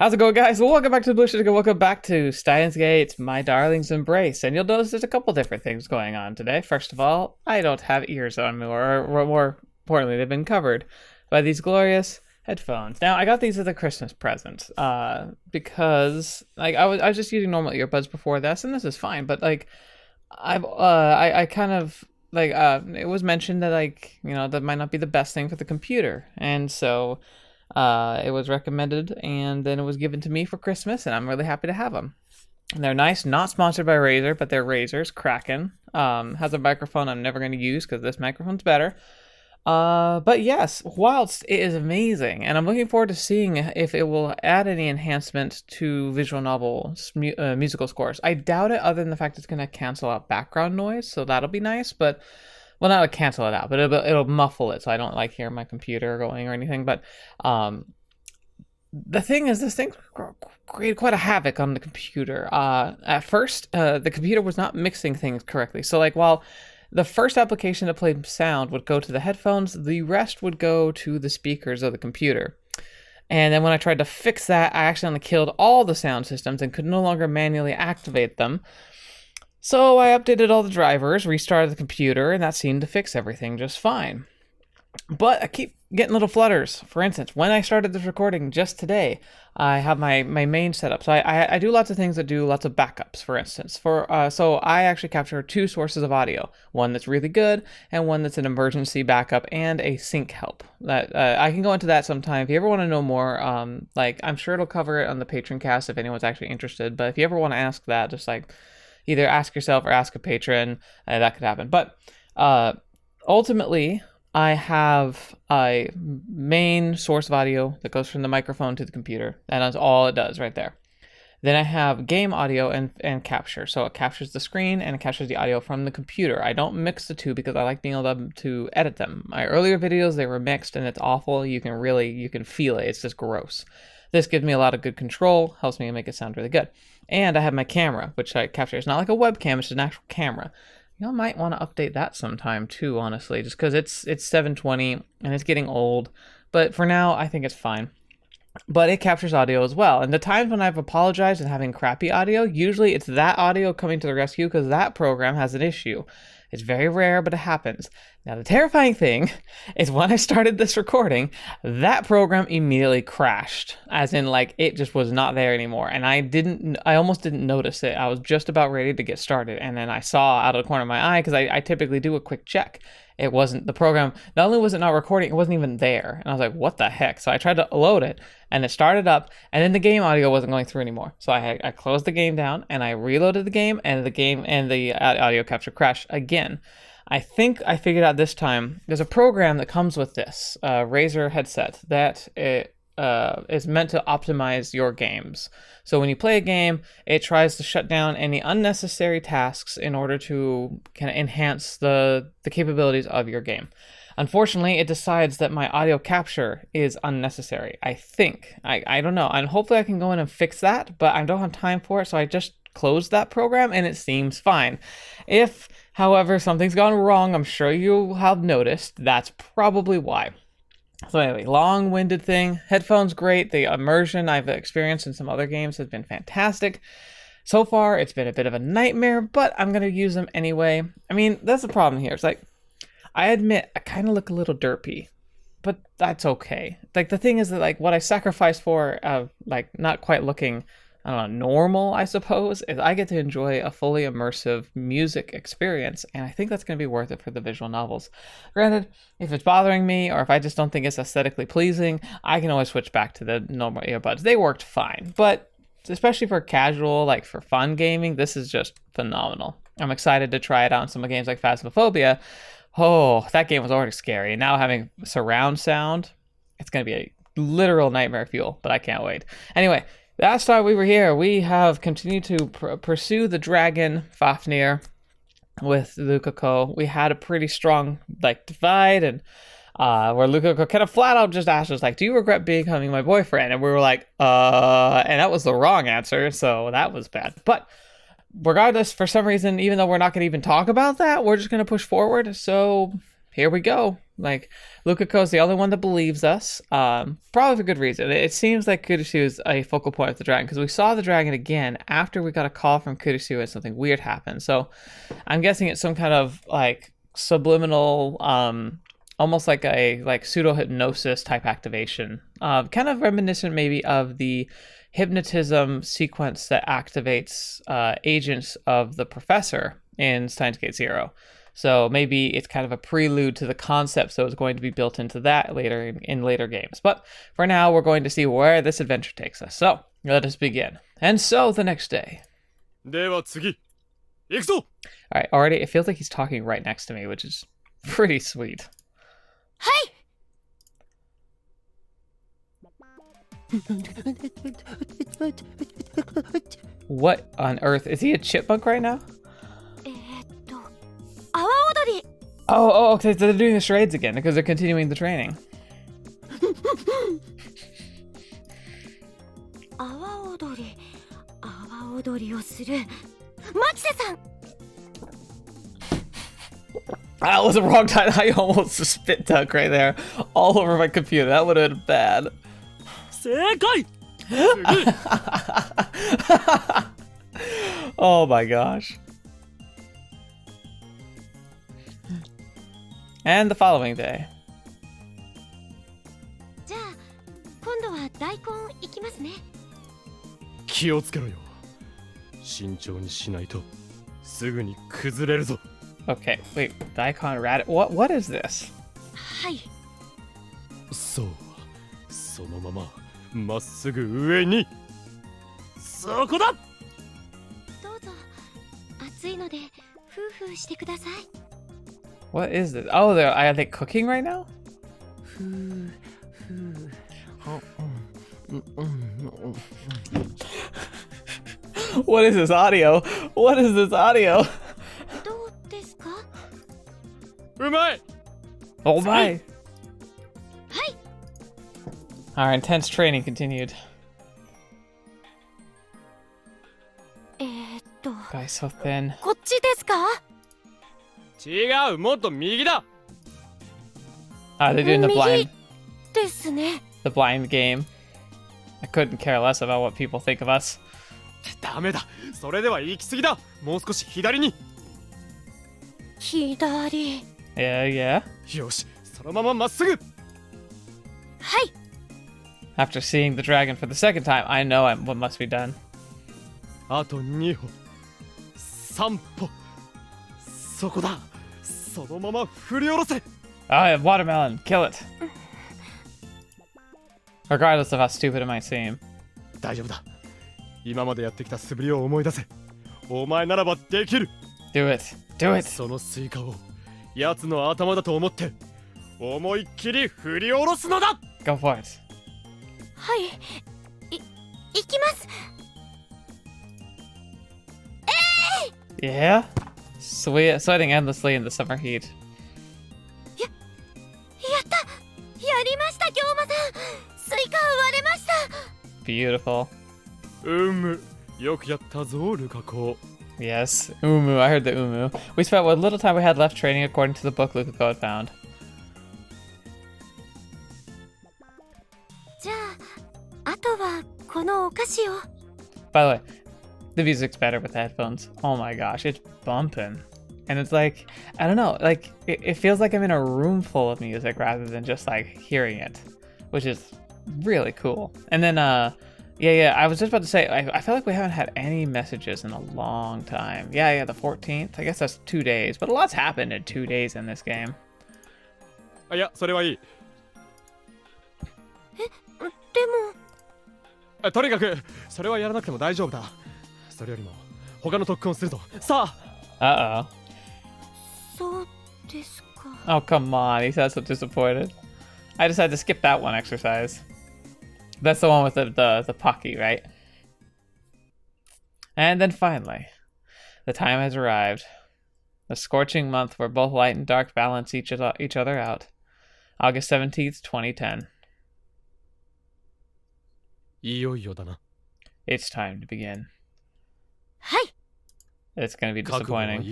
How's it going, guys? Well, welcome back to TheBlueShifting and welcome back to Steinsgate, my darling's embrace. And you'll notice there's a couple different things going on today. First of all, I don't have ears on me, or more importantly, they've been covered by these glorious headphones. Now, I got these as a Christmas present because like I was just using normal earbuds before this, and this is fine. But like I kind of like it was mentioned that like that might not be the best thing for the computer, and so. It was recommended, and then it was given to me for Christmas, and I'm really happy to have them. And they're nice, not sponsored by Razer, but they're Razer's Kraken. Has a microphone I'm never going to use because this microphone's better. But yes, whilst it is amazing, and I'm looking forward to seeing if it will add any enhancement to visual novel musical scores. I doubt it, other than the fact it's going to cancel out background noise, so that'll be nice, but... Well, not like cancel it out, but it'll muffle it, so I don't like hear my computer going or anything. But the thing is, this thing created quite a havoc on the computer. At first, the computer was not mixing things correctly. So, like, while the first application that played sound would go to the headphones, the rest would go to the speakers of the computer. And then when I tried to fix that, I accidentally killed all the sound systems and could no longer manually activate them. So I updated all the drivers, restarted the computer, and that seemed to fix everything just fine. But I keep getting little flutters. For instance, when I started this recording just today, I have my main setup. So I do lots of things that do lots of backups, for instance. So I actually capture two sources of audio. One that's really good, and one that's an emergency backup and a sync help. That I can go into that sometime. If you ever want to know more, like I'm sure it'll cover it on the Patreon cast if anyone's actually interested. But if you ever want to ask that, just like... Either ask yourself or ask a patron, that could happen. But ultimately, I have a main source of audio that goes from the microphone to the computer. And that's all it does right there. Then I have game audio and capture. So it captures the screen and it captures the audio from the computer. I don't mix the two because I like being able to edit them. My earlier videos, they were mixed and it's awful. You can feel it. It's just gross. This gives me a lot of good control, helps me make it sound really good. And I have my camera, which I capture. It's not like a webcam, it's an actual camera. I might want to update that sometime too, honestly, just because it's 720 and it's getting old. But for now, I think it's fine. But it captures audio as well. And the times when I've apologized and having crappy audio, usually it's that audio coming to the rescue because that program has an issue. It's very rare, but it happens. Now, the terrifying thing is when I started this recording, that program immediately crashed, as in, like, it just was not there anymore. And I almost didn't notice it. I was just about ready to get started. And then I saw out of the corner of my eye, because I typically do a quick check. It wasn't the program. Not only was it not recording, it wasn't even there. And I was like, what the heck? So I tried to load it and it started up and then the game audio wasn't going through anymore. So I closed the game down and I reloaded the game and the audio capture crashed again. I think I figured out this time, there's a program that comes with this Razer headset that is meant to optimize your games. So when you play a game, it tries to shut down any unnecessary tasks in order to kind of enhance the capabilities of your game. Unfortunately, it decides that my audio capture is unnecessary. I think. I don't know. And hopefully I can go in and fix that, but I don't have time for it, so I just closed that program and it seems fine. If, however, something's gone wrong, I'm sure you have noticed, that's probably why. So anyway, long-winded thing. Headphones great. The immersion I've experienced in some other games has been fantastic. So far, it's been a bit of a nightmare, but I'm going to use them anyway. I mean, that's the problem here. It's like, I admit, I kind of look a little derpy, but that's okay. Like, the thing is that, like, what I sacrifice for, like, not quite looking... I don't know, normal, I suppose, is I get to enjoy a fully immersive music experience, and I think that's going to be worth it for the visual novels. Granted, if it's bothering me, or if I just don't think it's aesthetically pleasing, I can always switch back to the normal earbuds. They worked fine, but especially for casual, like for fun gaming, this is just phenomenal. I'm excited to try it out in some games like Phasmophobia. Oh, that game was already scary, and now having surround sound, it's going to be a literal nightmare fuel, but I can't wait. Anyway, last time we were here, we have continued to pursue the dragon Fafnir with Luka. We had a pretty strong divide, and where Luka kind of flat out just asked us, do you regret becoming my boyfriend? And we were like, and that was the wrong answer, so that was bad. But regardless, for some reason, even though we're not going to even talk about that, we're just going to push forward. So here we go. Like, Lukiko's the only one that believes us. Probably for good reason. It seems like Kurisu is a focal point of the dragon because we saw the dragon again after we got a call from Kurisu and something weird happened. So I'm guessing it's some kind of like subliminal, almost like a pseudo hypnosis type activation. Kind of reminiscent maybe of the hypnotism sequence that activates agents of the professor in Steins Gate Zero. So maybe it's kind of a prelude to the concept, so it's going to be built into that later in later games. But for now, we're going to see where this adventure takes us. So let us begin. And so the next day. All right, already it feels like he's talking right next to me, which is pretty sweet. Hey! What on earth? Is he a chipmunk right now? Oh, okay, so they're doing the charades again because they're continuing the training. That was the wrong time. I almost spit duck right there all over my computer. That would have been bad. Oh my gosh. And the following day. Okay, wait, daikon rat. What is this? What is this? Oh, are they cooking right now? What is this audio? What is this audio? Oh my! Our intense training continued. Guy's so thin. They're doing the blind game. I couldn't care less about what people think of us. Yeah. After seeing the dragon for the second time, I know what must be done. Oh, yeah, watermelon, kill it. Regardless of how stupid it might seem. Do it. Do it. Go for it. Yeah? Sweating endlessly in the summer heat. Beautiful. Yes, umu. I heard the umu. We spent what little time we had left training according to the book Lukiko had found. By the way, the music's better with the headphones. Oh my gosh, it's bumping. And it's like, I don't know, like, it feels like I'm in a room full of music rather than just like hearing it, which is really cool. And then, yeah, I was just about to say, I feel like we haven't had any messages in a long time. Yeah, the 14th. I guess that's 2 days, but a lot's happened in 2 days in this game. I Uh-oh. Oh, come on. He sounds so disappointed. I decided to skip that one exercise. That's the one with the pocky, right? And then finally, the time has arrived. The scorching month where both light and dark balance each other out. August 17th, 2010. It's time to begin. It's going to be disappointing.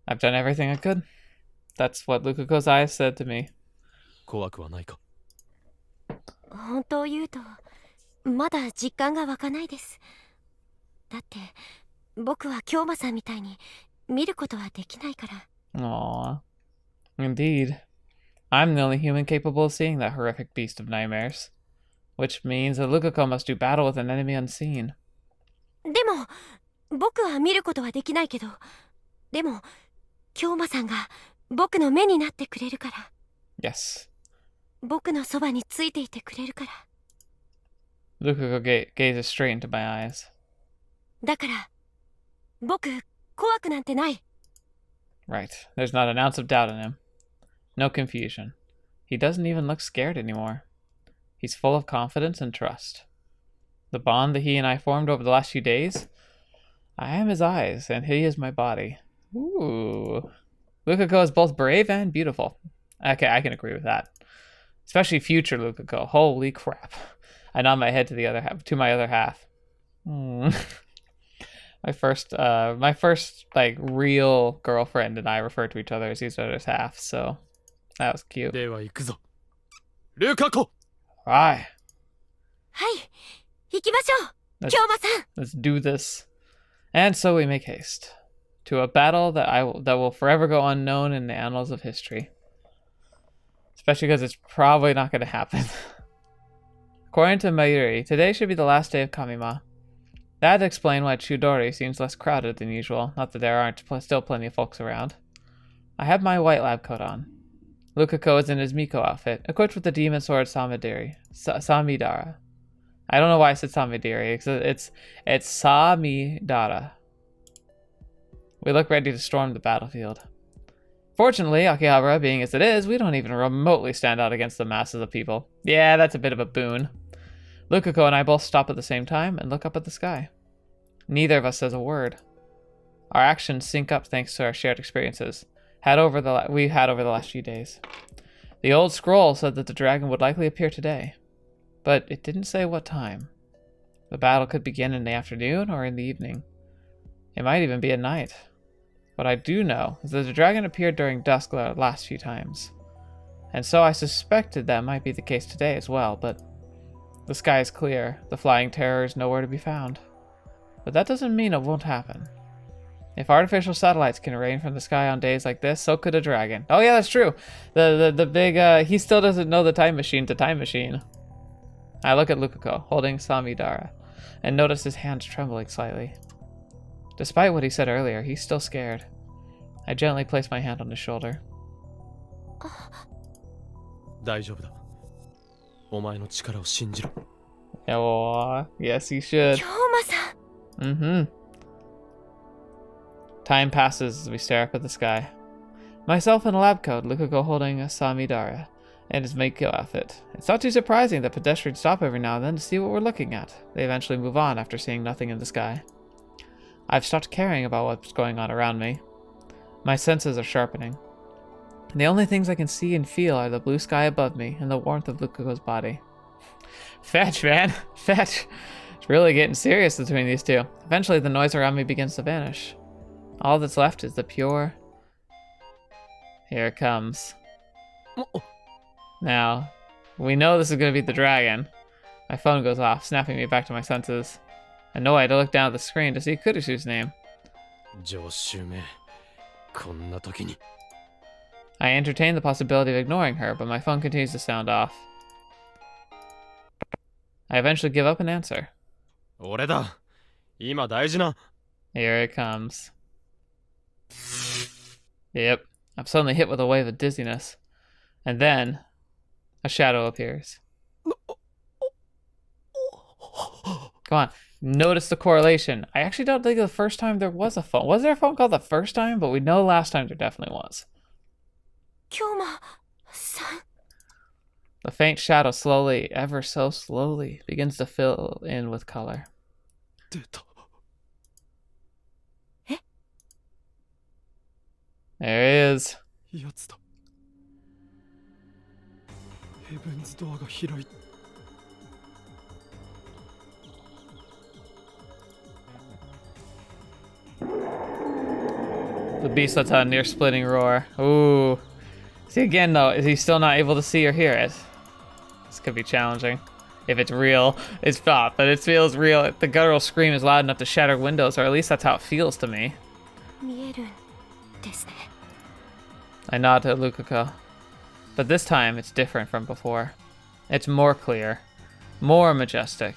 I've done everything I could. That's what Lukako's eyes said to me. 怖くはないか。本当を言うとまだ実感が湧かないです。だって僕は京馬さんみたいに見ることはできないから。 Aww. Indeed. I'm the only human capable of seeing that horrific beast of nightmares. Which means that Lukako must do battle with an enemy unseen. でも僕は見ることはできないけど、でも京馬さんが僕の目になってくれるから。 Yes. 僕のそばについていてくれるから。 Lukako gazes straight into my eyes. だから僕怖くなんてない。 Right. There's not an ounce of doubt in him. No confusion. He doesn't even look scared anymore. He's full of confidence and trust. The bond that he and I formed over the last few days, I am his eyes, and he is my body. Ooh. Lukako is both brave and beautiful. Okay, I can agree with that. Especially future Lukako. Holy crap. I nod my head to the other half, to my other half. My first like real girlfriend and I refer to each other as each other's half, so that was cute. では行くぞ。ルカコ。Alright. はい行きましょう京馬さん。 Let's do this. And so we make haste to a battle that will forever go unknown in the annals of history. Especially because it's probably not going to happen. According to Mayuri, today should be the last day of Kamima. That'd explain why Chudori seems less crowded than usual, not that there aren't still plenty of folks around. I have my white lab coat on. Lukako is in his Miko outfit, equipped with the demon sword Samidara. I don't know why I said Samidara, it's Samidara. We look ready to storm the battlefield. Fortunately, Akihabara being as it is, we don't even remotely stand out against the masses of people. Yeah, that's a bit of a boon. Lukako and I both stop at the same time and look up at the sky. Neither of us says a word. Our actions sync up thanks to our shared experiences we've had over the last few days. The old scroll said that the dragon would likely appear today, but it didn't say what time. The battle could begin in the afternoon or in the evening. It might even be at night. What I do know is that the dragon appeared during dusk the last few times, and so I suspected that might be the case today as well, but the sky is clear, the flying terror is nowhere to be found. But that doesn't mean it won't happen. If artificial satellites can rain from the sky on days like this, so could a dragon. Oh yeah, that's true. The big, he still doesn't know the time machine's a time machine. I look at Lukako, holding Samidara, and notice his hands trembling slightly. Despite what he said earlier, he's still scared. I gently place my hand on his shoulder. 大丈夫だ。お前の力を信じろ。Oh, yes, you should. 京馬さん。 Mm-hmm. Time passes as we stare up at the sky. Myself in a lab coat, Lukako holding a Samidara and his Mako outfit. It's not too surprising that pedestrians stop every now and then to see what we're looking at. They eventually move on after seeing nothing in the sky. I've stopped caring about what's going on around me. My senses are sharpening. The only things I can see and feel are the blue sky above me and the warmth of Lukako's body. Fetch, man! Fetch! It's really getting serious between these two. Eventually, the noise around me begins to vanish. All that's left is the pure... Here it comes. Now, we know this is going to be the dragon. My phone goes off, snapping me back to my senses. Annoyed, I look down at the screen to see Kurishu's name. 常習め。こんな時に。I entertain the possibility of ignoring her, but my phone continues to sound off. I eventually give up and answer. 俺だ。今大事な。 Here it comes. Yep, I'm suddenly hit with a wave of dizziness. And then, a shadow appears. Come on, notice the correlation. I actually don't think the first time there was a phone. Was there a phone call the first time? But we know last time there definitely was. 京馬さん。 The faint shadow slowly, ever so slowly, begins to fill in with color. 出た。 There it is. やつだ。ヘブンズドアが開いた。 The beast lets out a near-splitting roar. Ooh. See, again, though, is he still not able to see or hear it? This could be challenging. If it's real. It's not, but it feels real. The guttural scream is loud enough to shatter windows, or at least that's how it feels to me. I nod to Luka. But this time, it's different from before. It's more clear, more majestic,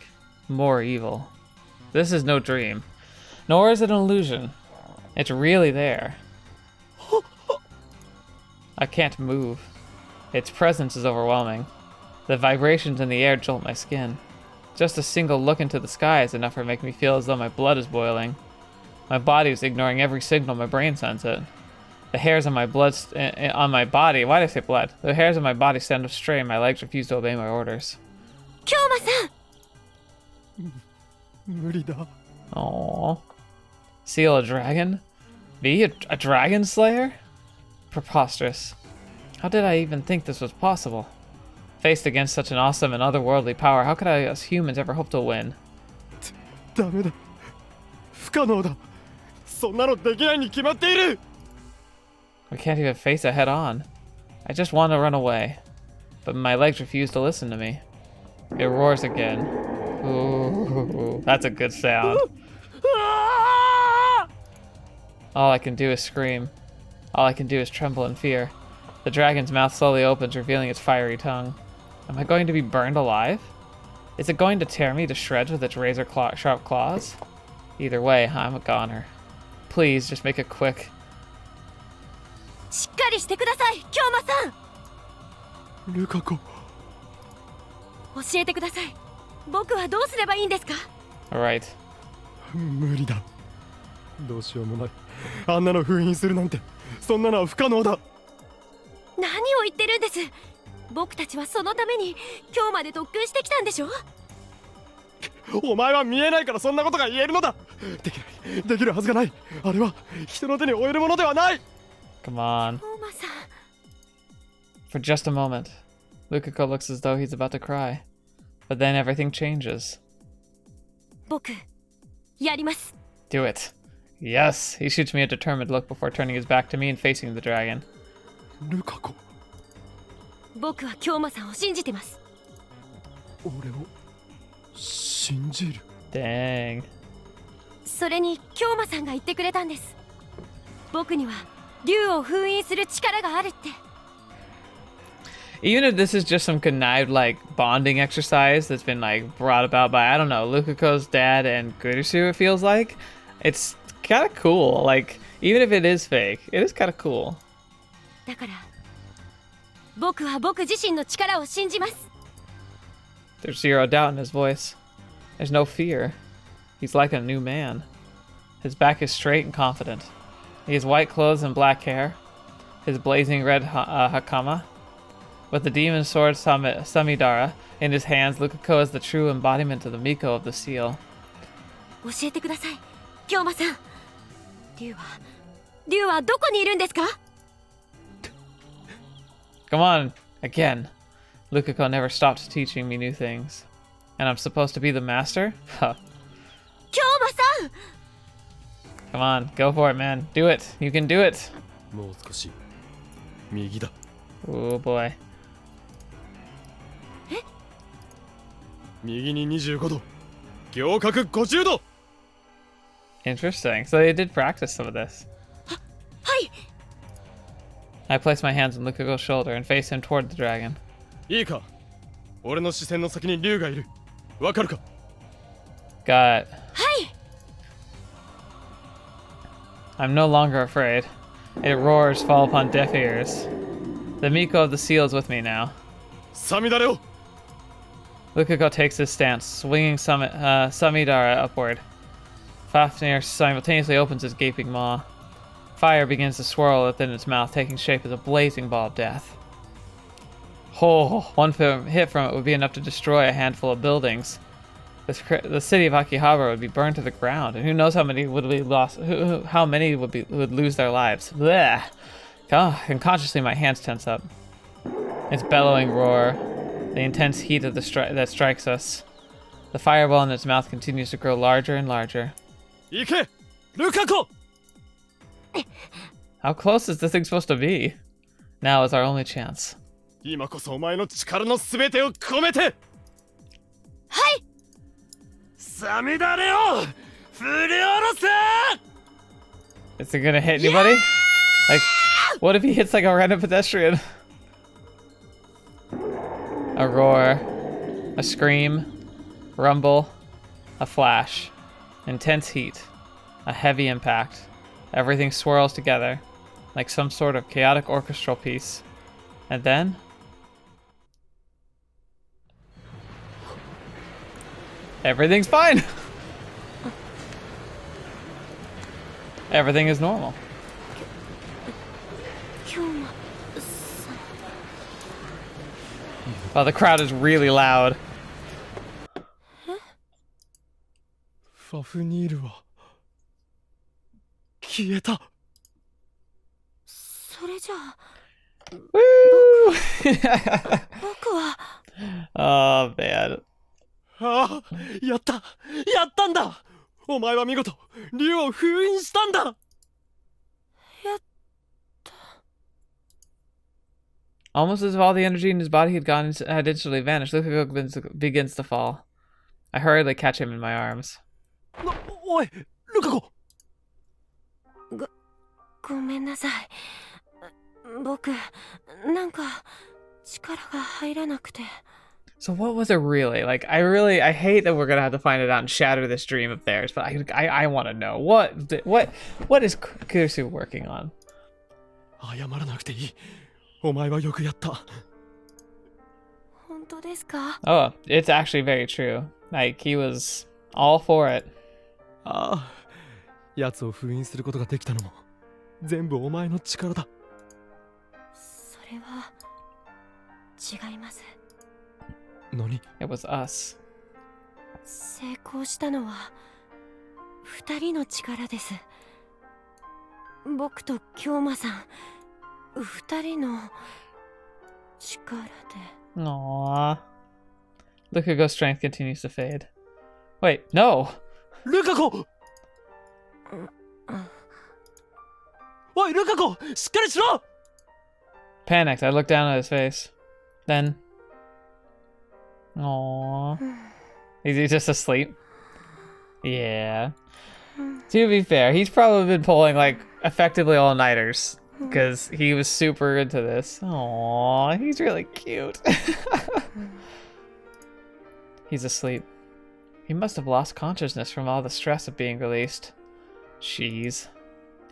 more evil. This is no dream, nor is it an illusion. It's really there. I can't move. Its presence is overwhelming. The vibrations in the air jolt my skin. Just a single look into the sky is enough to make me feel as though my blood is boiling. My body is ignoring every signal my brain sends it. The hairs on my on my body, why did I say blood? The hairs on my body stand up straight and my legs refuse to obey my orders. Kyoma-san! Aww. Seal a dragon? Be a dragon slayer? Preposterous. How did I even think this was possible? Faced against such an awesome and otherworldly power, how could I as humans ever hope to win? I can't even face it head on. I just want to run away. But my legs refuse to listen to me. It roars again. Ooh, that's a good sound. All I can do is scream. All I can do is tremble in fear. The dragon's mouth slowly opens, revealing its fiery tongue. Am I going to be burned alive? Is it going to tear me to shreds with its sharp claws? Either way, I'm a goner. Please, just make it quick. しっかりしてください、京馬さん。ルカ子。教えてください。僕はどうすればいいんですか？ Alright. 無理だ。どうしようもない。あんなの封印するなんて、そんなのは不可能だ。何を言ってるんです。僕たちはそのために今日まで特訓してきたんでしょ。お前は見えないからそんなことが言えるのだ。できない、できるはずがない。あれは人の手に負えるものではない。 Come on. For just a moment, Lukako looks as though he's about to cry. But then everything changes. 僕、やります。Do it. Yes! He shoots me a determined look before turning his back to me and facing the dragon. ルカ子。僕は京馬さんを信じてます。俺を信じる。Dang. それに京馬さんが言ってくれたんです。僕には竜を封印する力があるって。Even if this is just some connived like bonding exercise that's been like brought about by, I don't know, Lukako's dad and Gurusu, it feels like, it's kind of cool. Like, even if it is fake, it is kind of cool. だから僕は僕自身の力を信じます。 There's zero doubt in his voice. There's no fear. He's like a new man. His back is straight and confident. He has white clothes and black hair. His blazing red hakama. With the demon sword Samidara in his hands, Lukako is the true embodiment of the Miko of the seal. 教えてください、京馬さん。竜はどこにいるんですか？ Come on, again. Lukako never stopped teaching me new things. And I'm supposed to be the master? Huh. 京馬さん。 Come on, go for it, man. Do it. You can do it. もう少し右だ。 Oh boy. 右に25度。仰角50度。 Interesting. So they did practice some of this. はい。 I place my hands on Lukako's shoulder and face him toward the dragon. いいか。俺の視線の先に竜がいる。わかるか？ Got it. はい。 I'm no longer afraid. Its roars fall upon deaf ears. The Miko of the seal is with me now. サミダレを。 Lukako takes his stance, swinging Samidara upward. Fafnir simultaneously opens his gaping maw. Fire begins to swirl within its mouth, taking shape as a blazing ball of death. Oh, one hit from it would be enough to destroy a handful of buildings. The city of Akihabara would be burned to the ground, and who knows how many would be lost? How many would lose their lives? Blech. Unconsciously, my hands tense up. Its bellowing roar, the intense heat of that strikes us. The fireball in its mouth continues to grow larger and larger. 行け、ルカコ。How close is this thing supposed to be? Now is our only chance. 今こそお前の力のすべてを込めて。はい。サミダレを振り下ろせ。 Is it gonna hit anybody? Like, what if he hits like a random pedestrian? A roar, a scream, rumble, a flash, intense heat, a heavy impact. Everything swirls together like some sort of chaotic orchestral piece. And then everything's fine. Everything is normal. Oh, the crowd is really loud. ファフニールは消えた。それじゃあ Woo! 僕は Oh, man. ああ、やったんだ。お前は見事竜を封印したんだ。やった Almost as if all the energy in his body had instantly vanished, Luka begins to fall. I hurriedly catch him in my arms. おい、ルカ子。ごめんなさい。僕なんか力が入らなくて。 So what was it really? Like, I hate that we're gonna have to find it out and shatter this dream of theirs, but I want to know what is Kurusu working on? 謝らなくていい。お前はよくやった。本当ですか? Oh, it's actually very true. Like, he was all for it. ああ、奴を封印することができたのも全部お前の力だ。それは違います。何? It was us. 成功したのは二人の力です。僕と京馬さん、二人の力で。 Aww. Lukago's strength continues to fade. Wait, no! ルカ子。おい、ルカ子、しっかりしろ。 Panicked, I looked down at his face. Then... Aww. Is he just asleep? Yeah. To be fair, he's probably been pulling, like, effectively all-nighters. Because he was super into this. Aww, he's really cute. He's asleep. He must have lost consciousness from all the stress of being released. Jeez.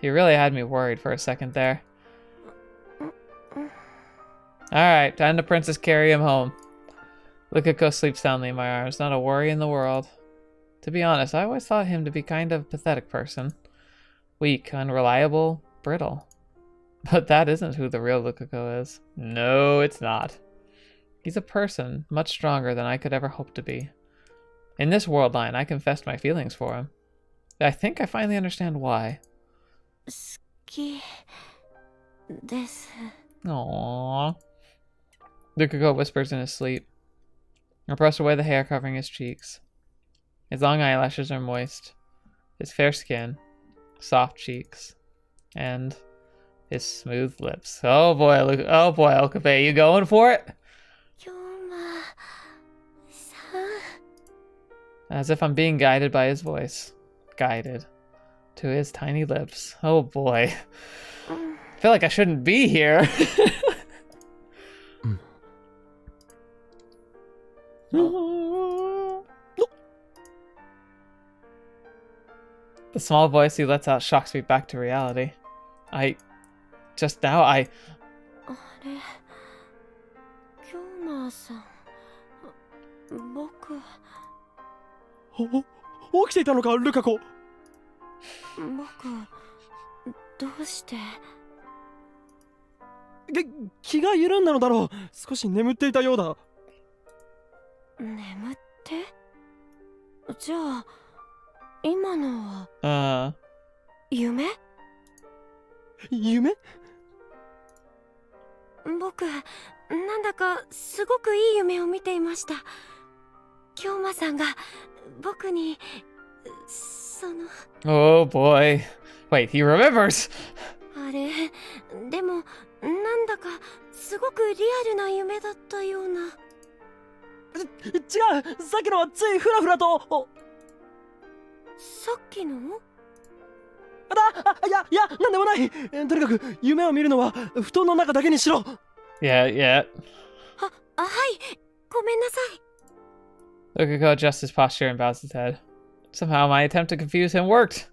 He really had me worried for a second there. Alright, time to princess carry him home. Lukako sleeps soundly in my arms, not a worry in the world. To be honest, I always thought him to be kind of a pathetic person. Weak, unreliable, brittle. But that isn't who the real Lukako is. No, it's not. He's a person, much stronger than I could ever hope to be. In this world line, I confessed my feelings for him. I think I finally understand why. 好きです。 Aww. Lukako whispers in his sleep. I brush away the hair covering his cheeks. His long eyelashes are moist. His fair skin, soft cheeks, and his smooth lips. Oh boy, oh boy, Okabe, you going for it? 京馬さん。 As if I'm being guided by his voice. Guided. To his tiny lips. Oh boy. I feel like I shouldn't be here. The small voice he lets out shocks me back to reality. Just now, あれ、京馬さん。僕。起きていたのか、ルカ子。僕、どうして。気が緩んだのだろう。少し眠っていたようだ。眠って？じゃあ、今のは。夢？夢？僕、なんだかすごくいい夢を見ていました。京馬さんが僕に、Oh boy. Wait, he remembers! はあれでもなんだかすごくリアルな夢だったような。違う、さっきのはついフラフラと。さっきの？いや、なんでもない。とにかく夢を見るのは布団の中だけにしろ。Yeah, yeah. はい、ごめんなさい。Lukaku adjusts his posture and bows his head. Somehow my attempt to confuse him worked.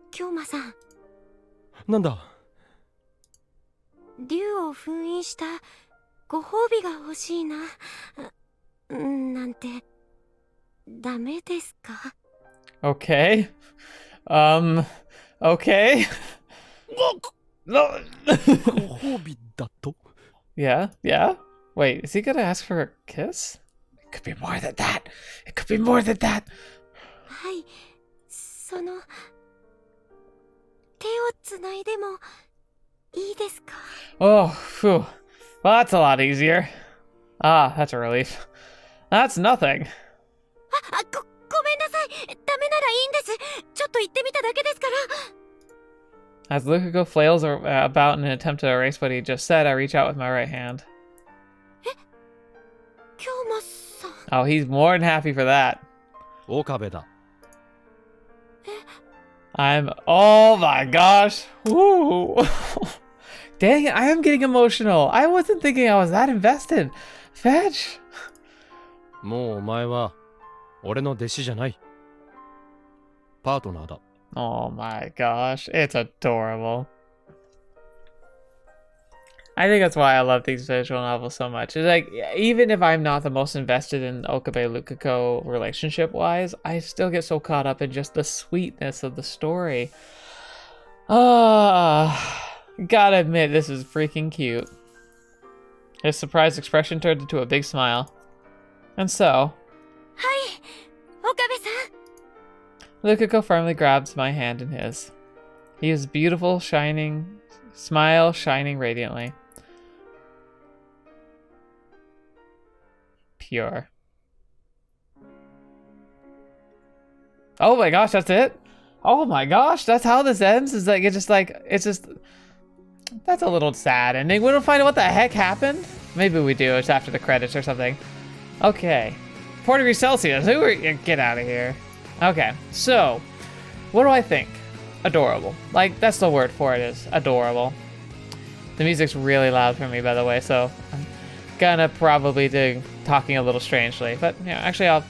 京馬さん。なんだ。竜を封印したご褒美が欲しいな。なんてダメですか？ Okay. Okay. No. ご褒美だと？ Yeah, yeah. Wait, is he gonna ask for a kiss? It could be more than that. It could be more than that. はい、手をつないでもいいですか？ Oh, phew. Well, that's a lot easier. Ah, that's a relief. That's nothing. ごめんなさい。ダメならいいんです。ちょっと言ってみただけですから。 As Lukaku flails about in an attempt to erase what he just said, I reach out with my right hand. 京馬さん。 Oh, he's more than happy for that. Okabe だ。Oh my gosh. Woo. Dang it, I am getting emotional. I wasn't thinking I was that invested. Fetch. もうお前は俺の弟子じゃない。パートナーだ。Oh my gosh, it's adorable. I think that's why I love these visual novels so much. It's like, even if I'm not the most invested in Okabe-Lukaku relationship-wise, I still get so caught up in just the sweetness of the story. Gotta admit, this is freaking cute. His surprised expression turned into a big smile. And so... はい、岡部さん。 Lukaku firmly grabs my hand in his. He is beautiful, smile shining radiantly. Pure. Oh my gosh, that's it? Oh my gosh, that's how this ends? Is like, that's a little sad ending. We don't find out what the heck happened? Maybe we do, it's after the credits or something. Okay. 4 degrees Celsius, get out of here. Okay, so, what do I think? Adorable. Like, that's the word for it, is adorable. The music's really loud for me, by the way, so I'm gonna probably be talking a little strangely. But, yeah, actually, I'll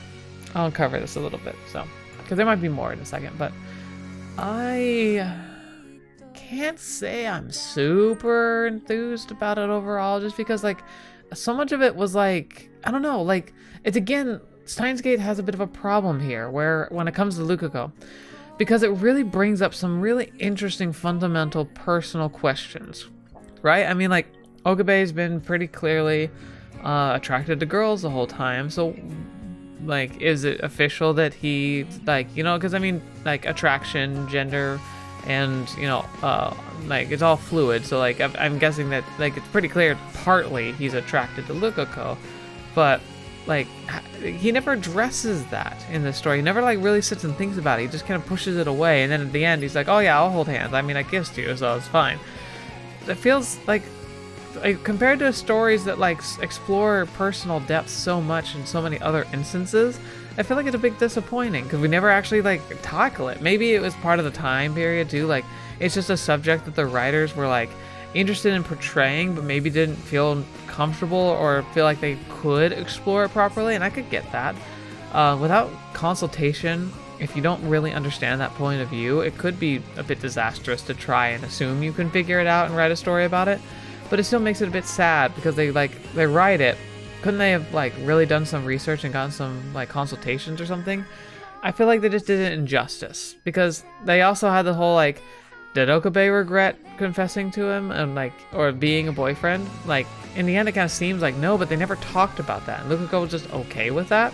uncover this a little bit, so. Because there might be more in a second, but I can't say I'm super enthused about it overall, just because, like, so much of it was, like, I don't know, like, it's, again, Steinsgate has a bit of a problem here, where, when it comes to Lukaku, because it really brings up some really interesting fundamental personal questions, right? I mean, like, Okabe's been pretty clearly attracted to girls the whole time, so, like, is it official that he, like, you know, because, I mean, like, attraction, gender, and, you know, like, it's all fluid, so, like, I'm guessing that, like, it's pretty clear partly he's attracted to Lukaku, but, like, he never addresses that in the story. He never, like, really sits and thinks about it. He just kind of pushes it away, and then at the end, he's like, oh yeah, I'll hold hands. I mean, I kissed you, so it's fine. It feels like compared to stories that, like, explore personal depth so much in so many other instances, I feel like it's a bit disappointing, because we never actually, like, tackle it. Maybe it was part of the time period, too. Like, it's just a subject that the writers were, like, interested in portraying, but maybe didn't feel comfortable or feel like they could explore it properly, and I could get that. Without consultation, if you don't really understand that point of view, it could be a bit disastrous to try and assume you can figure it out and write a story about it. But it still makes it a bit sad, because they write it. Couldn't they have, like, really done some research and gotten some, like, consultations or something? I feel like they just did it injustice, because they also had the whole, like, did Okabe regret confessing to him and, like, or being a boyfriend? Like, in the end, it kind of seems like no, but they never talked about that. And Lukaku was just okay with that.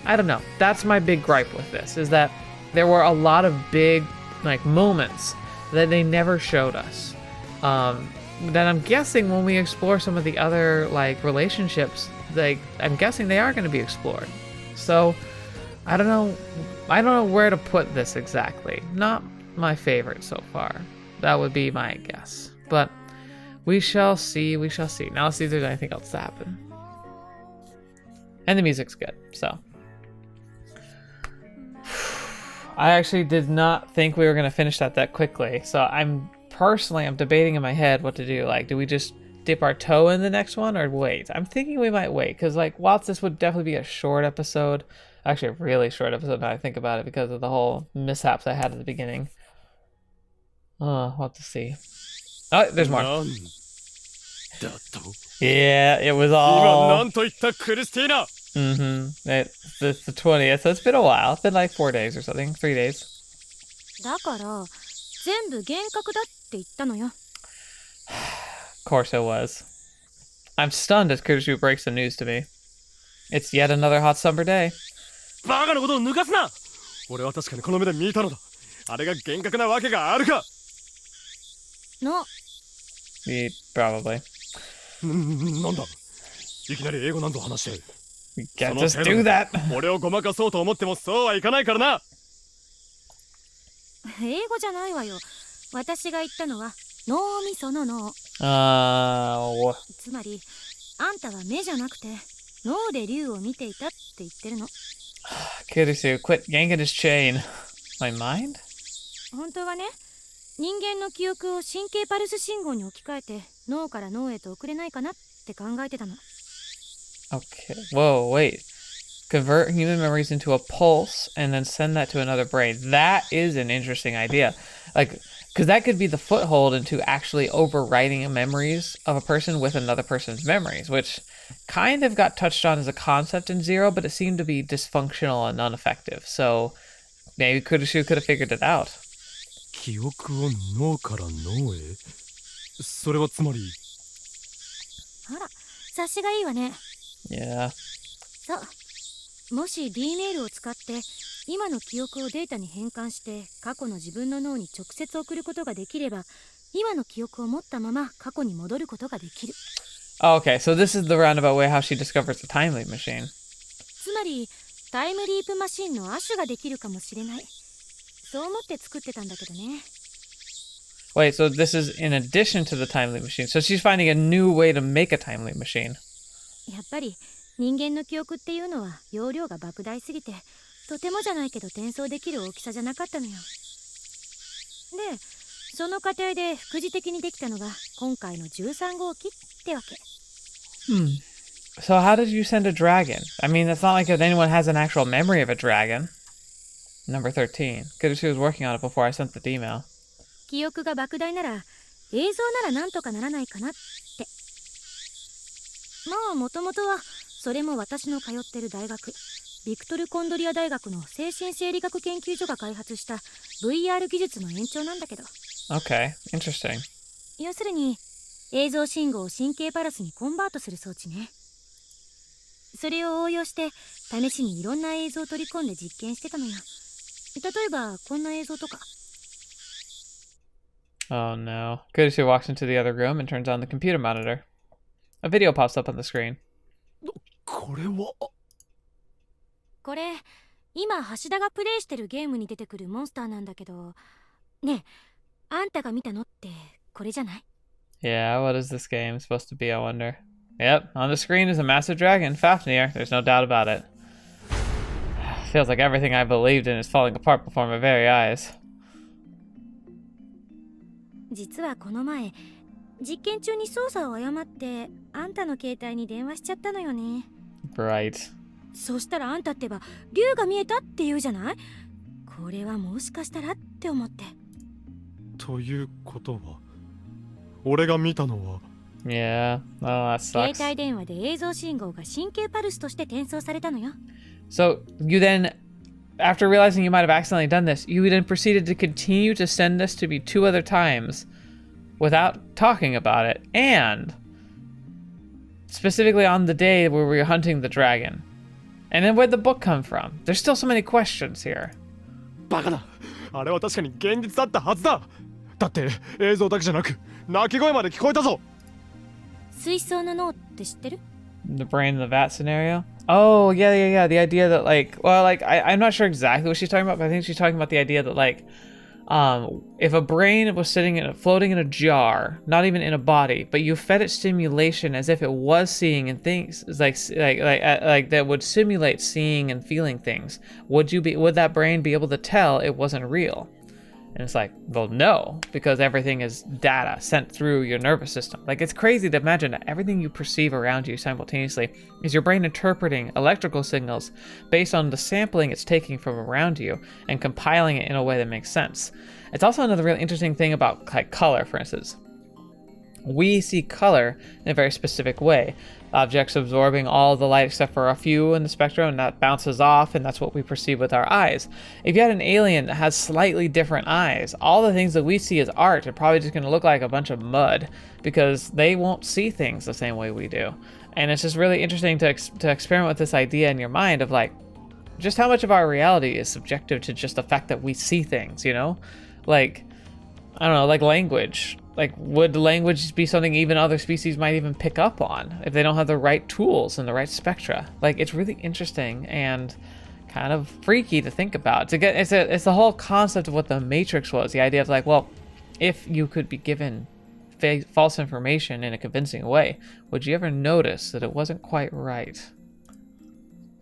I don't know. That's my big gripe with this, is that there were a lot of big, like, moments that they never showed us. That I'm guessing when we explore some of the other, like, relationships, like, I'm guessing they are going to be explored. So, I don't know where to put this exactly. Not my favorite so far. That would be my guess. But we shall see, we shall see. Now let's see if there's anything else to happen. And the music's good, so. I actually did not think we were going to finish that quickly. So I'm debating in my head what to do. Like, do we just dip our toe in the next one or wait? I'm thinking we might wait because, like, whilst this would definitely be a short episode, actually a really short episode now I think about it because of the whole mishaps I had at the beginning. We'll have to see. Oh, there's more. Yeah, it was all... It's the 20th, so it's been a while. It's been like 4 days or something, 3 days. だから全部幻覚だって言ったのよ。 Of course it was. I'm stunned as Kuroshu breaks the news to me. It's yet another hot summer day. バカなことを抜かすな。俺は確かにこの目で見たのだ。あれが幻覚なわけがあるか。No. Probably. なんだ。いきなり英語なんぞ話して。 You can't just do that. 俺をごまかそうと思ってもそうはいかないからな。英語じゃないわよ。私が言ったのは脳みその脳。つまりあんたは目じゃなくて脳で竜を見ていたって言ってるの。Kuroshu, quit yanking his chain. My mind? 本当はね、人間の記憶を神経パルス信号に置き換えて脳から脳へと送れないかなって考えてたの。 Okay. Whoa, wait. Convert human memories into a pulse and then send that to another brain. That is an interesting idea. Like, because that could be the foothold into actually overwriting memories of a person with another person's memories, which kind of got touched on as a concept in Zero, but it seemed to be dysfunctional and ineffective. So maybe Kuroshu could have figured it out. 記憶を脳から脳へ。それはつまり。あら、察しがいいわね。 Yeah. さあ、もし D メールを使って今の記憶をデータに変換して過去の自分の脳に直接送ることができれば、今の記憶を持ったまま過去に戻ることができる。 Oh, okay, so this is the roundabout way how she discovers the time leap machine. つまりタイムリープマシンの亜種ができるかもしれない。そう思って作ってたんだけどね。 Wait, so this is in addition to the time leap machine. So she's finding a new way to make a time leap machine. やっぱり人間の記憶っていうのは容量が莫大すぎて、とてもじゃないけど転送できる大きさじゃなかったのよ。で、その過程で副次的にできたのが今回の13号機ってわけ。So how did you send a dragon? I mean, it's not like anyone has an actual memory of a dragon. Number 13. Kuroshu was working on it before I sent the email. 記憶が莫大なら映像ならなんとかならないかなって。まあもともとはそれも私の通ってる大学ビクトル・コンドリア大学の精神生理学研究所が開発した VR 技術の延長なんだけど。 Okay, interesting. 要するに映像信号を神経パルスにコンバートする装置ね。それを応用して試しにいろんな映像を取り込んで実験してたのよ。例えばこんな映像とか。 Oh no. Kuroshu walks into the other room and turns on the computer monitor. A video pops up on the screen. これは。これ今橋田がプレイしてるゲームに出てくるモンスターなんだけど、ねえ、あんたが見たのってこれじゃない？ Yeah, what is this game supposed to be, I wonder? Yep, on the screen is a massive dragon, Fafnir. There's no doubt about it. Feels like everything I believed in is falling apart before my very eyes. 実はこの前実験中に操作を誤ってあんたの携帯に電話しちゃったのよね。 Right. そしたらあんたってば竜が見えたって言うじゃない。これはもしかしたらって思って。ということは俺が見たのは。 Yeah, oh, that 携 sucks. 帯電話で映像信号が神経パルスとして転送されたのよ。 So you then, after realizing you might have accidentally done this, you then proceeded to continue to send this to me 2 other times without talking about it, and specifically on the day where we were hunting the dragon. And then where'd the book come from? There's still so many questions here. バカだ。あれは確かに現実だったはずだ。だって映像だけじゃなく鳴き声まで聞こえたぞ。水槽の脳って知ってる？ The brain in the vat scenario? Oh, yeah. The idea that, like, well, like, I'm not sure exactly what she's talking about, but I think she's talking about the idea that, like, If a brain was floating in a jar, not even in a body, but you fed it stimulation as if it was seeing and things like that would simulate seeing and feeling things, would that brain be able to tell it wasn't real? And it's like, well, no, because everything is data sent through your nervous system. Like, it's crazy to imagine that everything you perceive around you simultaneously is your brain interpreting electrical signals based on the sampling it's taking from around you and compiling it in a way that makes sense. It's also another really interesting thing about like color, for instance. We see color in a very specific way. Objects absorbing all the light except for a few in the spectrum, and that bounces off, and that's what we perceive with our eyes. If you had an alien that has slightly different eyes, all the things that we see as art are probably just going to look like a bunch of mud, because they won't see things the same way we do. And it's just really interesting to experiment with this idea in your mind of like, just how much of our reality is subjective to just the fact that we see things, you know? Like, I don't know, like language. Like, would language be something even other species might even pick up on if they don't have the right tools and the right spectra? Like, it's really interesting and kind of freaky to think about. It's the whole concept of what the Matrix was. The idea of like, well, if you could be given false information in a convincing way, would you ever notice that it wasn't quite right?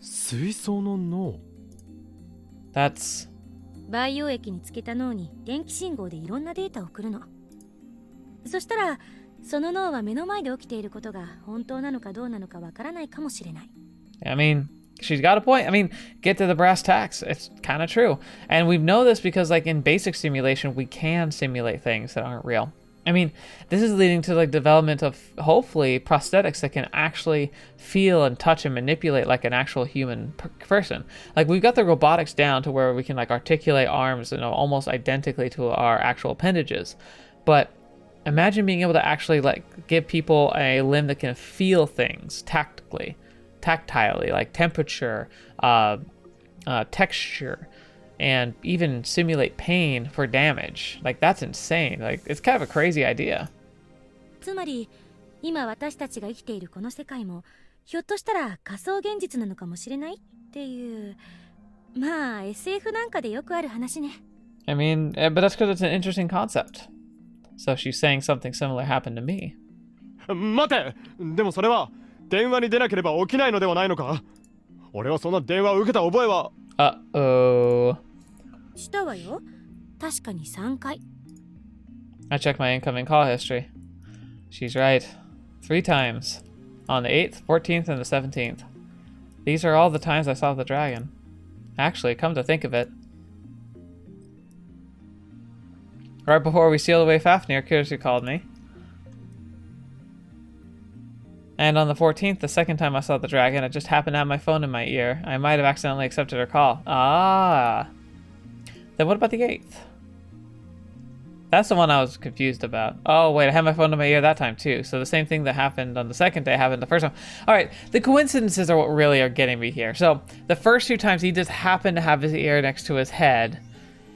水槽の脳 That's 培養液につけた脳に電気信号でいろんなデータを送るの。そしたらその脳は目の前で起きていることが本当なのかどうなのかわからないかもしれない。I mean, she's got a point. I mean, get to the brass tacks. It's kind of true. And we know this because like in basic simulation, we can simulate things that aren't real. I mean, this is leading to like development of hopefully prosthetics that can actually feel and touch and manipulate like an actual human person. Like we've got the robotics down to where we can like articulate arms, you know, almost identically to our actual appendages. But imagine being able to actually like give people a limb that can feel things tactilely, like temperature, texture, and even simulate pain for damage. Like that's insane. Like it's kind of a crazy idea. つまり今私たちが生きているこの世界もひょっとしたら仮想現実なのかもしれないっていう、まあ SF なんかでよくある話ね。I mean, but that's because it's an interesting concept. So she's saying something similar happened to me. 待て、でもそれは電話に出なければ起きないのではないのか？俺はそんな電話を受けた覚えは。Uh-oh. したわよ。確かに3回。I checked my incoming call history. She's right. 3 times. On the 8th, 14th, and the 17th. These are all the times I saw the dragon. Actually, come to think of it. Right before we sealed away Fafnir, Kirsu called me. And on the 14th, the second time I saw the dragon, it just happened to have my phone in my ear. I might have accidentally accepted her call. Ah. Then what about the 8th? That's the one I was confused about. Oh, wait, I had my phone in my ear that time, too. So the same thing that happened on the second day happened the first time. All right, the coincidences are what really are getting me here. So the first 2 times, he just happened to have his ear next to his head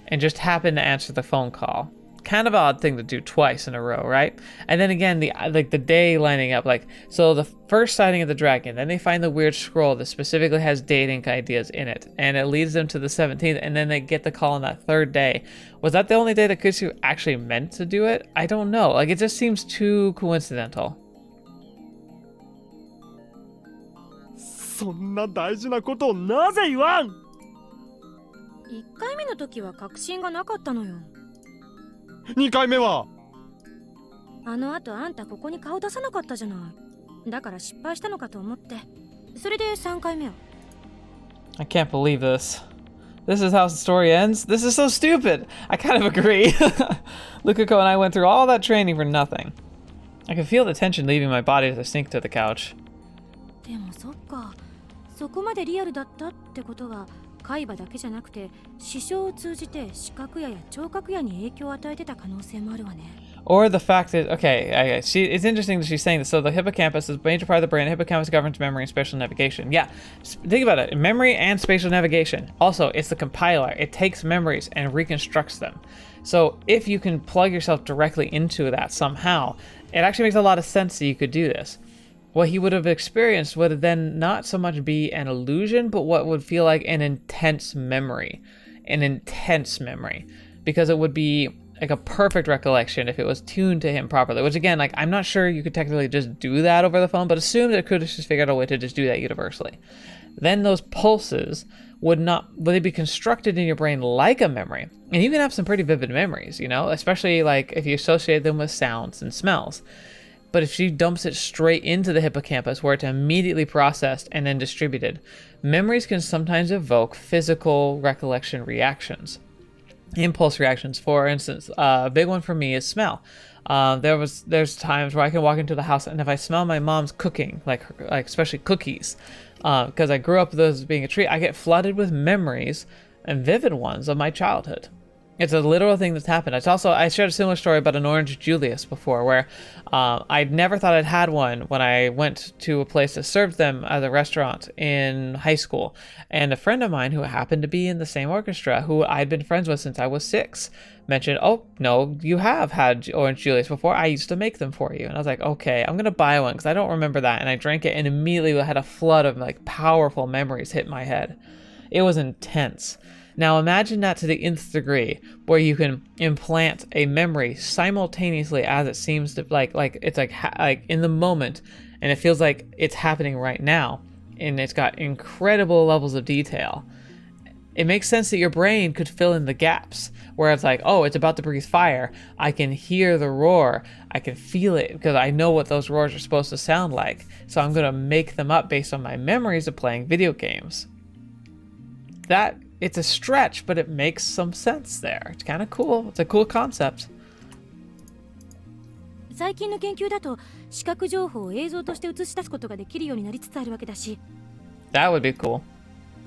and just happened to answer the phone call. Kind of odd thing to do twice in a row, right? And then again, the day lining up, like, so the first sighting of the dragon, then they find the weird scroll that specifically has dating ideas in it, and it leads them to the 17th, and then they get the call on that 3rd day. Was that the only day that Kutsu actually meant to do it? I don't know. Like, it just seems too coincidental. そんな大事なことをなぜ言わん？ 1回目の時は確信がなかったのよ。2回目は？あの後あんたここに顔出さなかったじゃない。だから失敗したのかと思って。それで3回目は。I can't believe this. This is how the story ends? This is so stupid! I kind of agree. Lukako and I went through all that training for nothing. I could feel the tension leaving my body as I sink to the couch. でもそっか。そこまでリアルだったってことは海馬だけじゃなくて視床を通じて視覚野や聴覚野に影響を与えてた可能性もあるわね。Or the fact that, it's interesting that she's saying this. So the hippocampus is a major part of the brain. The hippocampus governs memory and spatial navigation. Yeah, think about it. Memory and spatial navigation. Also, it's the compiler. It takes memories and reconstructs them. So if you can plug yourself directly into that somehow, it actually makes a lot of sense that you could do this. What he would have experienced would then not so much be an illusion, but what would feel like an intense memory. An intense memory. because it would be like a perfect recollection if it was tuned to him properly, which again, like, I'm not sure you could technically just do that over the phone, but assume that it could have just figured out a way to just do that universally. Then those pulses would they be constructed in your brain like a memory, and you can have some pretty vivid memories, you know, especially like if you associate them with sounds and smells. But if she dumps it straight into the hippocampus where it's immediately processed and then distributed, memories can sometimes evoke physical recollection reactions. Impulse reactions, for instance, a big one for me is smell. There's times where I can walk into the house and if I smell my mom's cooking, like especially cookies, because I grew up with those being a treat, I get flooded with memories and vivid ones of my childhood. It's a literal thing that's happened. I shared a similar story about an Orange Julius before, where I'd never thought I'd had one when I went to a place that served them at a restaurant in high school. And a friend of mine who happened to be in the same orchestra, who I'd been friends with since I was 6, mentioned, "Oh, no, you have had Orange Julius before. I used to make them for you." And I was like, okay, I'm going to buy one because I don't remember that. And I drank it and immediately had a flood of like powerful memories hit my head. It was intense. Now imagine that to the nth degree, where you can implant a memory simultaneously as it seems to like it's like in the moment, and it feels like it's happening right now, and it's got incredible levels of detail. It makes sense that your brain could fill in the gaps, where it's like, oh, it's about to breathe fire. I can hear the roar. I can feel it because I know what those roars are supposed to sound like. So I'm going to make them up based on my memories of playing video games. It's a stretch, but it makes some sense there. It's kind of cool. It's a cool concept. 最近の研究だと視覚情報を映像として映し出すことができるようになりつつあるわけだし、 That would be cool.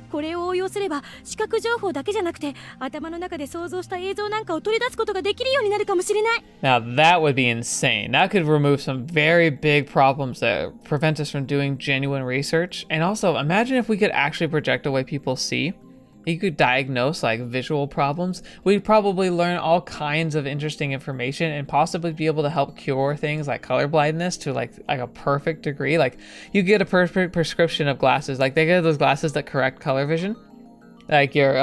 これを応用すれば視覚情報だけじゃなくて頭の中で想像した映像なんかを取り出すことができるようになるかもしれない。 Now that would be insane. That could remove some very big problems that prevent us from doing genuine research. And also, imagine if we could actually project the way people see. You could diagnose like visual problems. We'd probably learn all kinds of interesting information and possibly be able to help cure things like color blindness to like a perfect degree. Like you get a perfect prescription of glasses. Like they get those glasses that correct color vision. Like you're being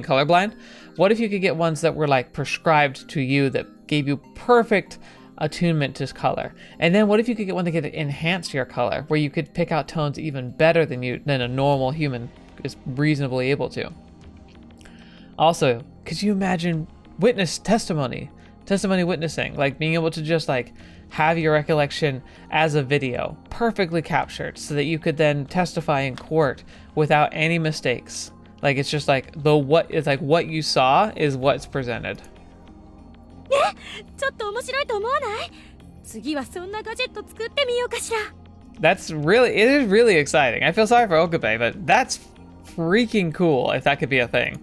colorblind. What if you could get ones that were like prescribed to you that gave you perfect attunement to color? And then what if you could get one that could enhance your color, where you could pick out tones even better than a normal human is reasonably able to? Also, could you imagine testimony witnessing, like being able to just like have your recollection as a video perfectly captured so that you could then testify in court without any mistakes? Like it's just like what you saw is what's presented. ちょっと面白いと思わない？次はそんなガジェット作ってみようかしら。 It is really exciting. I feel sorry for Okabe, but that's freaking cool if that could be a thing.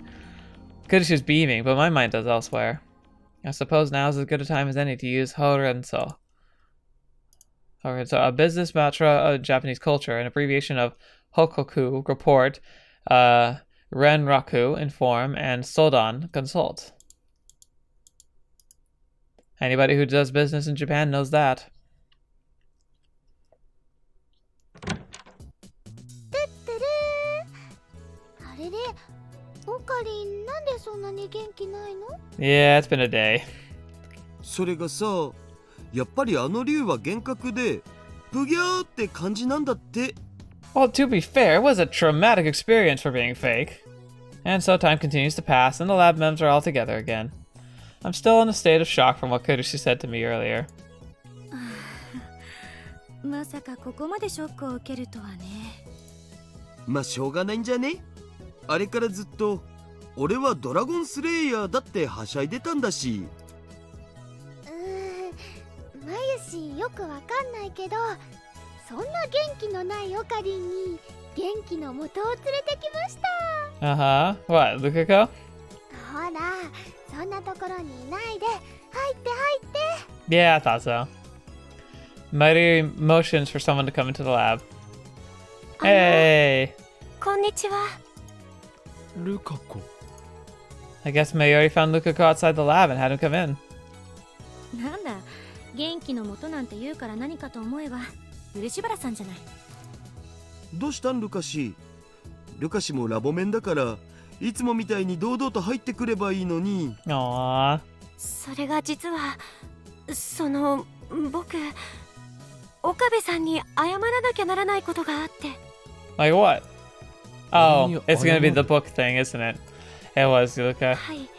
Kodishi's beaming, but my mind does elsewhere. I suppose now is as good a time as any to use Horenso. A business mantra of Japanese culture, an abbreviation of Hokoku, report, Renraku, inform, and Sodan, consult. Anybody who does business in Japan knows that. あれれ、オカリンなんでそんなに元気ないの？ Yeah, it's been a day. それがさ、やっぱりあの竜は幻覚でブギャーって感じなんだって。 Well, to be fair, it was a traumatic experience for being fake. And so time continues to pass, and the lab members are all together again. I'm still in a state of shock from what Kodashi said to me earlier. まさかここまでショックを受けるとはね。まあしょうがないんじゃね？あれからずっと俺はドラゴンスレイヤーだってはしゃいでたんだし。まゆしよくわかんないけど、そんな元気のないオカリンに元気の元を連れてきました。Uh-huh. What, Lukako? ほら、そんなところにいないで、入って入って。Yeah, I thought so. Mighty motions for someone to come into the lab. Hey! こんにちは。ルカ子。 I guess Mayuri found Lukako outside the lab and had him come in. なんだ、元気の元なんて言うから何かと思えば漆原さんじゃない。どうしたんルカシ？ルカシもラボメンだからいつもみたいに堂々と入ってくればいいのに。 Aww. それが実は僕岡部さんに謝らなきゃならないことがあって。 Like what? Oh, you- it's gonna be the book thing, isn't it? It was, Luka. はい、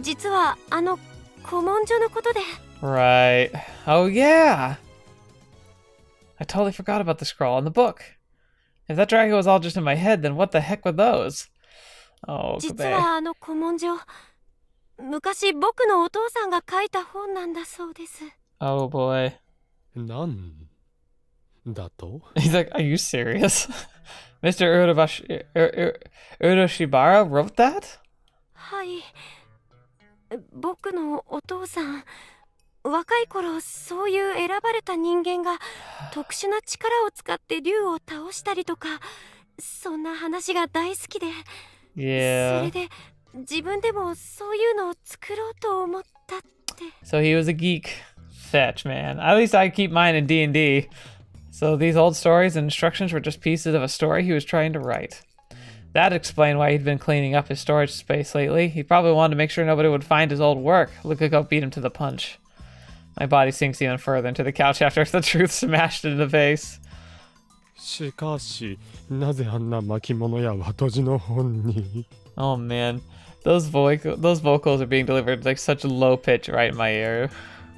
実は古文書のことで。 Right. Oh, yeah! I totally forgot about the scroll in the book. If that dragon was all just in my head, then what the heck were those? Oh, 実 Okabe. は古文書、昔僕のお父さんが書いた本なんだそうです。 Oh, boy. なんだと？ He's like, are you serious? Mr. Uroshibara wrote that? はい、僕のお父さん、若い頃そういう選ばれた人間が特殊な力を使って竜を倒したりとか、そんな話が大好きで、そ Yeah. れで自分でもそういうのを作ろうと思ったって。 So he was a geek. Fetch, man. At least I keep mine in D&D. So these old stories and instructions were just pieces of a story he was trying to write. That explained why he'd been cleaning up his storage space lately. He probably wanted to make sure nobody would find his old work. Luka beat him to the punch. My body sinks even further into the couch after the truth smashed into the face. しかし、なぜあんな巻物や和じの本に？ Oh man, those vocals are being delivered like such low pitch right in my ear.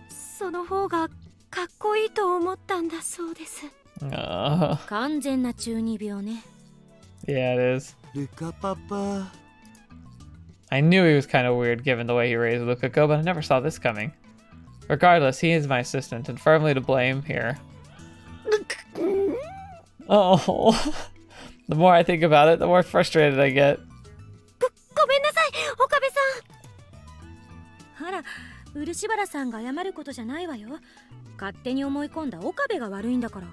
その方がかっこいいと思ったんだそうです。 完全な中二病ね。 Yeah, it is. ルカパパ。 I knew he was kind of weird given the way he raised Luka, but I never saw this coming. Regardless, he is my assistant and firmly to blame here. Oh, the more I think about it, the more frustrated I get. ごめんなさい、岡部さん。あら、漆原さんが謝ることじゃないわよ。勝手に思い込んだ岡部が悪いんだから。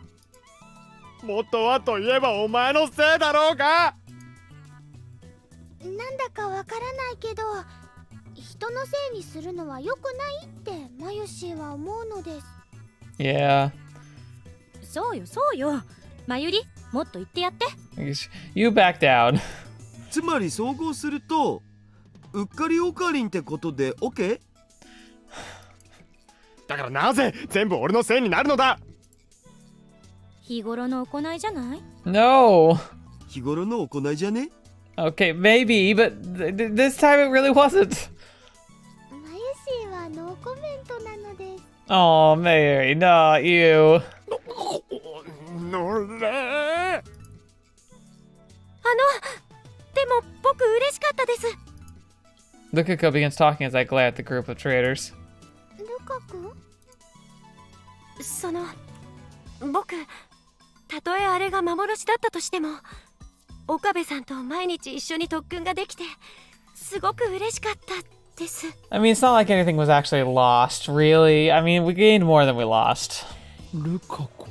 元はといえばお前のせいだろうが。なんだかわからないけど、人のせいにするのは良くないってマユシーは思うのです。 Yeah. そうよそうよ。まゆり、もっと言ってやって。You back down. つまり総合するとうっかりオカリンってことで OK？ だからなぜ全部俺のせいになるのだ？日頃の行いじゃない？ No. 日頃の行いじゃね？ Okay, maybe, but this time it really wasn't. マユシーはノーコメントなのです。 Oh, Mary, not you. のれ。でも僕嬉しかったです。 Luka begins talking as I glare at the group of traders. ルカ君？僕、たとえあれが幻だったとしても、岡部さんと毎日一緒に特訓ができて、すごく嬉しかったです。 I mean, it's not like anything was actually lost, really. I mean, we gained more than we lost. ルカ君。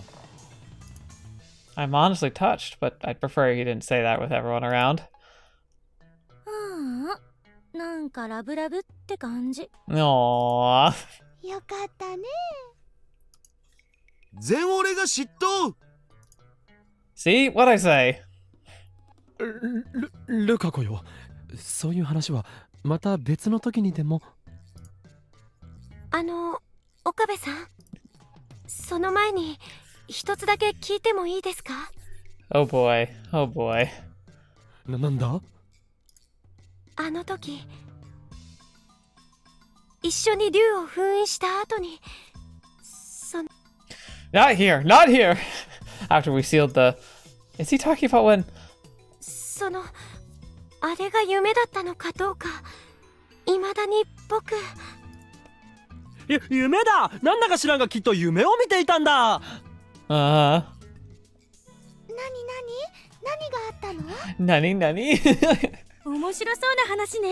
I'm honestly touched, but I'd prefer he didn't say that with everyone around. なんかラブラブって感じ。 Aww. よかったね。全俺が嫉妬。 See? What'd I say? ルカ子よ。そういう話はまた別の時にでも。岡部さん、その前に一つだけ聞いてもいいですか？ Oh boy. Oh boy. なんだ？あの時、一緒に竜を封印した後に、Not here! Not here! After we sealed the... Is he talking about when... あれが夢だったのかどうか、未だに僕。夢だ。なんだか知らんがきっと夢を見ていたんだ。何があったの？ Nani? 面白そうな話ね。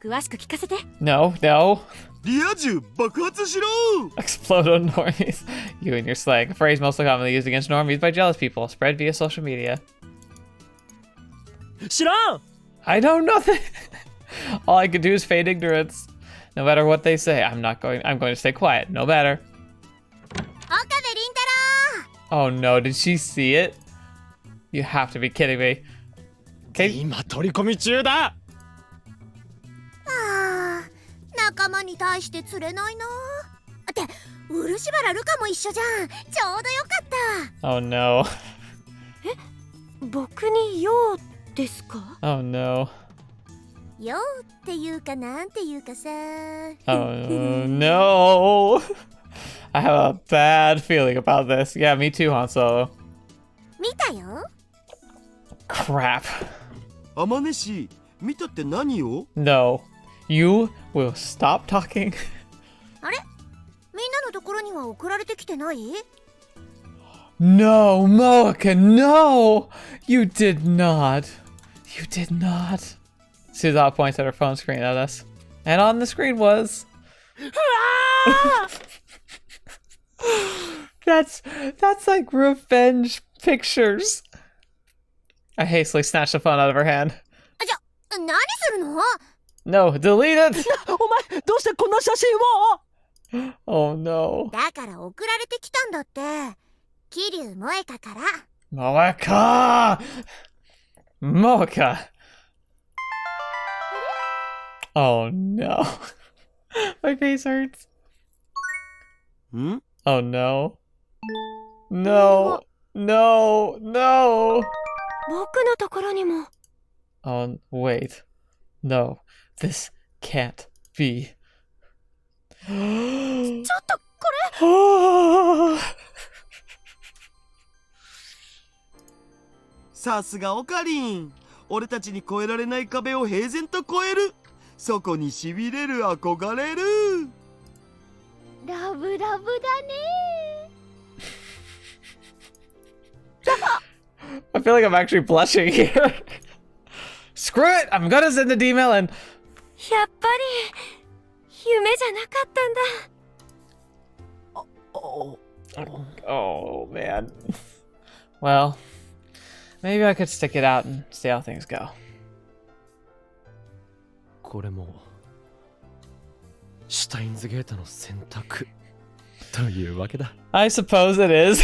詳しく聞かせて。 No. リア充爆発しろ。 Explode on normies. You and your slang. A phrase mostly commonly used against normies by jealous people. Spread via social media. 知らん。 I don't know that. All I could do is feign ignorance. No matter what they say, I'm going to stay quiet. No matter. 岡部倫太郎。 Oh no, did she see it? You have to be kidding me. Okay. 今取り込み中だ。ああ、仲間に対して釣れないな。って漆原ルカも一緒じゃん。ちょうどよかった。 Oh no. 僕に用ですか？ Oh no. よっていうかなんていうかさ。 Oh no. I have a bad feeling about this. Yeah, me too, Han Solo. 見たよ。 Crap. あまねし、見たって何を？ No. You will stop talking. あれ、みんなのところには送られてきてない？ No, Moeka, no! You did not. You did not. Suzawa points at her phone screen at us. And on the screen was... That's like revenge pictures. I hastily snatched the phone out of her hand. あ、じゃ、何するの？ No, delete it! お前どうしてこんな写真を？ Oh no. だから送られてきたんだって。桐生萌香から。 Moeka! Moeka! Oh no. My face hurts. ん？ Oh no. No. No. No. 僕のところにも。 Oh, wait. No. This can't be. ちょっとこれ。 さすがオカリン。俺たちに越えられない壁を平然と越える。そこにしびれる、憧れる。ラブラブだね。 I feel like I'm actually blushing here. Screw it! I'm gonna send an email and... やっぱり夢じゃなかったんだ。 Oh, man. Well, maybe I could stick it out and see how things go. これもシュタインズゲートの選択というわけだ。 I suppose it is.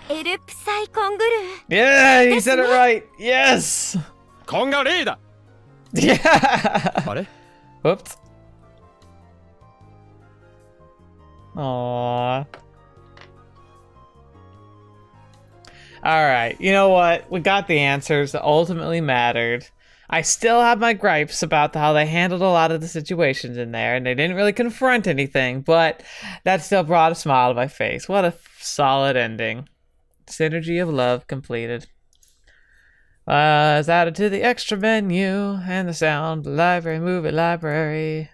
エルプサイコングル Yeah, you said it right. Yes. コンガレイだ。 Yeah. あれ？ Whoops. Aww. Alright, you know what? We got the answers that ultimately mattered. I still have my gripes about how they handled a lot of the situations in there, and they didn't really confront anything, but that still brought a smile to my face. What a solid ending. Synergy of love completed. Was added to the extra menu and the sound library, movie library.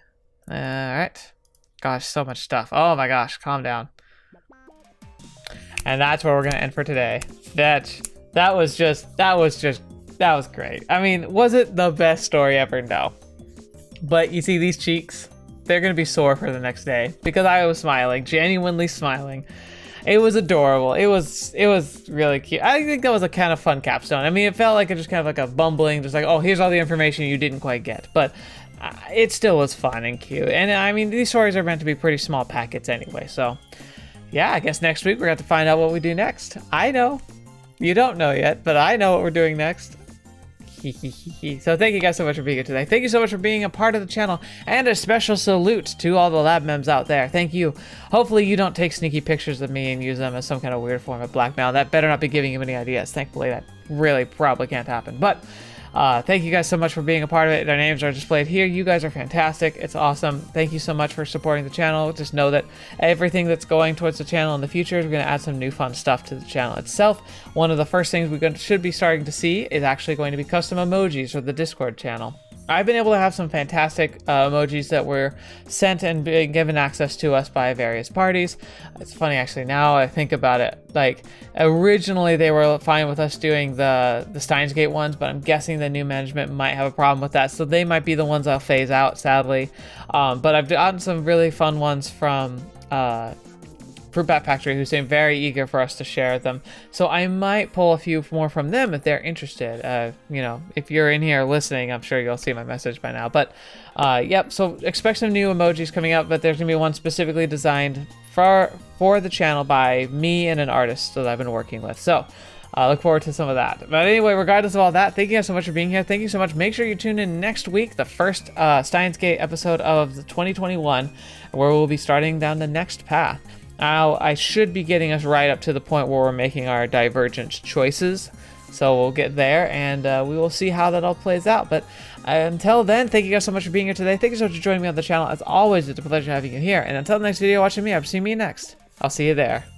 Alright. Gosh, so much stuff. Oh my gosh, calm down. And that's where we're gonna end for today. That was great. I mean, was it the best story ever? No. But you see these cheeks? They're gonna be sore for the next day because I was smiling, genuinely smiling. It was adorable. It was really cute. I think that was a kind of fun capstone. I mean, it felt like it just kind of like a bumbling, just like, oh, here's all the information you didn't quite get. But it still was fun and cute. And I mean, these stories are meant to be pretty small packets anyway. So yeah, I guess next week we're going to have to find out what we do next. I know. You don't know yet, but I know what we're doing next. So thank you guys so much for being here today. Thank you so much for being a part of the channel, and a special salute to all the lab mems out there. Thank you. Hopefully you don't take sneaky pictures of me and use them as some kind of weird form of blackmail. That better not be giving you any ideas. Thankfully that really probably can't happen. But thank you guys so much for being a part of it. Their names are displayed here. You guys are fantastic. It's awesome. Thank you so much for supporting the channel. Just know that everything that's going towards the channel in the future is going to add some new fun stuff to the channel itself. One of the first things we should be starting to see is actually going to be custom emojis for the Discord channel. I've been able to have some fantastic emojis that were sent and been given access to us by various parties. It's funny actually, now I think about it, like originally they were fine with us doing the steinsgate ones, but I'm guessing the new management might have a problem with that, so they might be the ones I'll phase out, sadly. But I've gotten some really fun ones from Fruit Bat Factory, who seem very eager for us to share them. So I might pull a few more from them if they're interested. You know, if you're in here listening, I'm sure you'll see my message by now. But yep, so expect some new emojis coming up, but there's gonna be one specifically designed for the channel by me and an artist that I've been working with. So I look forward to some of that. But anyway, regardless of all that, thank you guys so much for being here. Thank you so much. Make sure you tune in next week, the first Steinsgate episode of 2021, where we'll be starting down the next path. Now, I should be getting us right up to the point where we're making our divergent choices. So we'll get there, and we will see how that all plays out. But until then, thank you guys so much for being here today. Thank you so much for joining me on the channel. As always, it's a pleasure having you here. And until the next video watching me, I'll see me next. I'll see you there.